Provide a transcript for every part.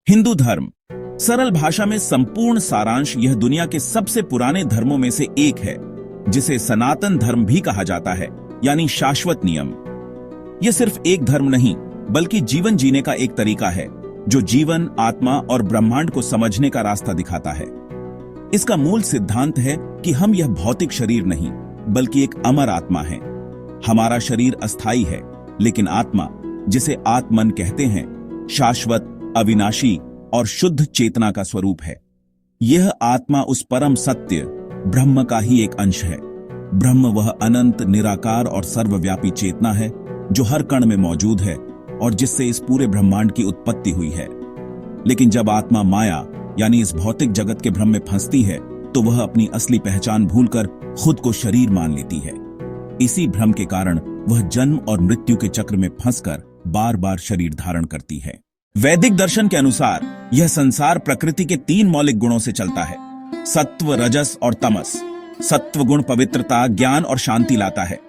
हिंदू धर्म सरल भाषा में संपूर्ण सारांश यह दुनिया के सबसे पुराने धर्मों में से एक है, जिसे सनातन धर्म भी कहा जाता है, यानी शाश्वत नियम। यह सिर्फ एक धर्म नहीं, बल्कि जीवन जीने का एक तरीका है जो जीवन, आत्मा और ब्रह्मांड को समझने का रास्ता दिखाता है। इसका मूल सिद्धांत है कि हम यह भौतिक शरीर नहीं, बल्कि एक अमर आत्मा है। हमारा शरीर अस्थायी है, लेकिन आत्मा, जिसे आत्मन कहते हैं, शाश्वत, अविनाशी और शुद्ध चेतना का स्वरूप है। यह आत्मा उस परम सत्य ब्रह्म का ही एक अंश है। ब्रह्म वह अनंत, निराकार और सर्वव्यापी चेतना है जो हर कण में मौजूद है और जिससे इस पूरे ब्रह्मांड की उत्पत्ति हुई है। लेकिन जब आत्मा माया यानी इस भौतिक जगत के भ्रम में फंसती है, तो वह अपनी असली पहचान भूलकर खुद को शरीर मान लेती है। इसी भ्रम के कारण वह जन्म और मृत्यु के चक्र में फंसकर बार बार शरीर धारण करती है। वैदिक दर्शन के अनुसार यह संसार प्रकृति के 3 मौलिक गुणों से चलता है: सत्व, रजस और तमस। सत्व गुण पवित्रता, ज्ञान और शांति लाता है।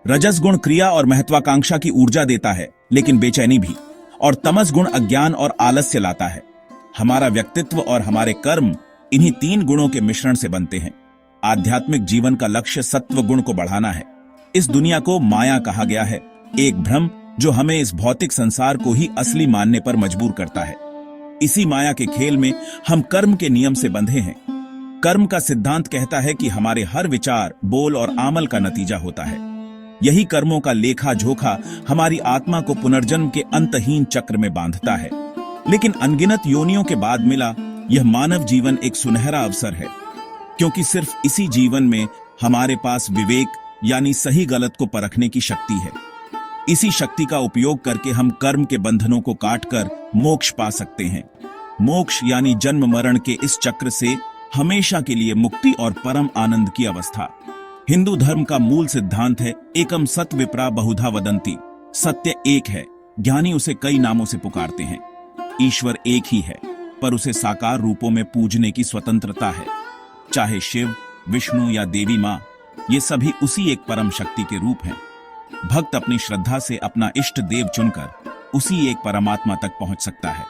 रजस गुण क्रिया और महत्वाकांक्षा की ऊर्जा देता है, लेकिन बेचैनी भी। और तमस गुण अज्ञान और आलस्य लाता है। हमारा व्यक्तित्व और हमारे कर्म इन्हीं 3 गुणों के मिश्रण से बनते हैं। आध्यात्मिक जीवन का लक्ष्य सत्व गुण को बढ़ाना है। इस दुनिया को माया कहा गया है, एक भ्रम जो हमें इस भौतिक संसार को ही असली मानने पर मजबूर करता है। इसी माया के खेल में हम कर्म के नियम से बंधे हैं। कर्म का सिद्धांत कहता है कि हमारे हर विचार, बोल और अमल का नतीजा होता है। यही कर्मों का लेखा जोखा हमारी आत्मा को पुनर्जन्म के अंतहीन चक्र में बांधता है। लेकिन अनगिनत योनियों के बाद मिला यह मानव जीवन एक सुनहरा अवसर है, क्योंकि सिर्फ इसी जीवन में हमारे पास विवेक यानी सही गलत को परखने की शक्ति है। इसी शक्ति का उपयोग करके हम कर्म के बंधनों को काटकर मोक्ष पा सकते हैं। मोक्ष यानी जन्म मरण के इस चक्र से हमेशा के लिए मुक्ति और परम आनंद की अवस्था। हिंदू धर्म का मूल सिद्धांत है एकम सत विप्रा बहुधा वदंती। सत्य एक है, ज्ञानी उसे कई नामों से पुकारते हैं। ईश्वर एक ही है, पर उसे साकार रूपों में पूजने की स्वतंत्रता है। चाहे शिव, विष्णु या देवी मां, ये सभी उसी एक परम शक्ति के रूप हैं। भक्त अपनी श्रद्धा से अपना इष्ट देव चुनकर उसी एक परमात्मा तक पहुंच सकता है।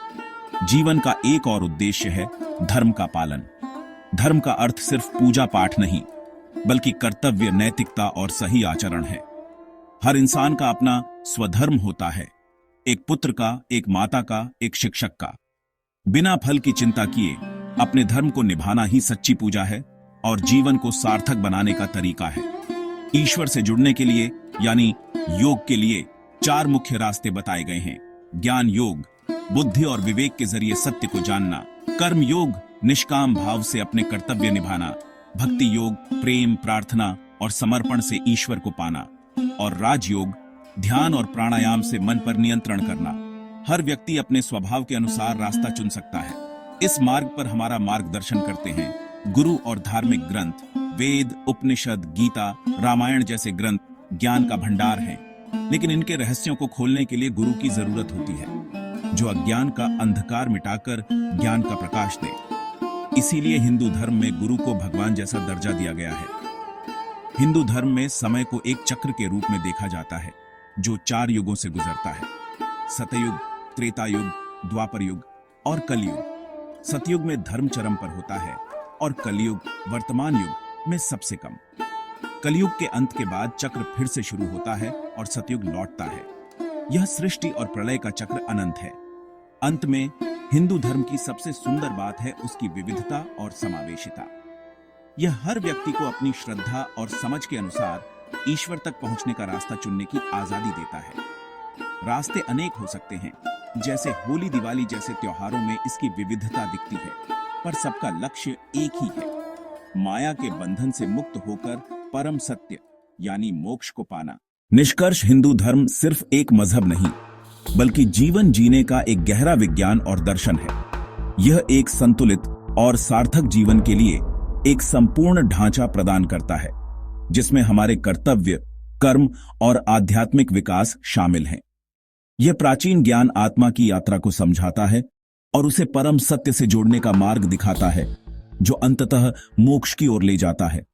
जीवन का एक और उद्देश्य है धर्म का पालन। धर्म का अर्थ सिर्फ पूजा पाठ नहीं, बल्कि कर्तव्य, नैतिकता और सही आचरण है। हर इंसान का अपना स्वधर्म होता है, एक पुत्र का, एक माता का, एक शिक्षक का। बिना फल की चिंता किए अपने धर्म को निभाना ही सच्ची पूजा है और जीवन को सार्थक बनाने का तरीका है। ईश्वर से जुड़ने के लिए यानी योग के लिए 4 मुख्य रास्ते बताए गए हैं: ज्ञान योग, बुद्धि और विवेक के जरिए सत्य को जानना; कर्म योग, निष्काम भाव से अपने कर्तव्य निभाना; भक्ति योग, प्रेम, प्रार्थना और समर्पण से ईश्वर को पाना; और राजयोग, ध्यान और प्राणायाम से मन पर नियंत्रण करना। हर व्यक्ति अपने स्वभाव के अनुसार रास्ता चुन सकता है। इस मार्ग पर हमारा मार्गदर्शन करते हैं गुरु और धार्मिक ग्रंथ। वेद, उपनिषद, गीता, रामायण जैसे ग्रंथ ज्ञान का भंडार हैं, लेकिन इनके रहस्यों को खोलने के लिए गुरु की जरूरत होती है, जो अज्ञान का अंधकार मिटाकर ज्ञान का प्रकाश दे। इसीलिए हिंदू धर्म में गुरु को भगवान जैसा दर्जा दिया गया है। हिंदू धर्म में समय को एक चक्र के रूप में देखा जाता है, जो 4 युगों से गुजरता है: सतयुग, त्रेता युग, द्वापर युग और कलयुग। सतयुग में धर्म चरम पर होता है और कलयुग, वर्तमान युग में सबसे कम। कलयुग के अंत के बाद चक्र फिर से शुरू होता है और सतयुग लौटता है। यह सृष्टि और प्रलय का चक्र अनंत है। अंत में हिंदू धर्म की सबसे सुंदर बात है उसकी विविधता और समावेशिता। यह हर व्यक्ति को अपनी श्रद्धा और समझ के अनुसार ईश्वर तक पहुंचने का रास्ता चुनने की आजादी देता है। रास्ते अनेक हो सकते हैं, जैसे होली, दिवाली जैसे त्योहारों में इसकी विविधता दिखती है, पर सबका लक्ष्य एक ही है: माया के बंधन से मुक्त होकर परम सत्य यानी मोक्ष को पाना। निष्कर्ष, हिंदू धर्म सिर्फ एक मजहब नहीं, बल्कि जीवन जीने का एक गहरा विज्ञान और दर्शन है। यह एक संतुलित और सार्थक जीवन के लिए एक संपूर्ण ढांचा प्रदान करता है, जिसमें हमारे कर्तव्य, कर्म और आध्यात्मिक विकास शामिल हैं। यह प्राचीन ज्ञान आत्मा की यात्रा को समझाता है और उसे परम सत्य से जोड़ने का मार्ग दिखाता है, जो अंततः मोक्ष की ओर ले जाता है।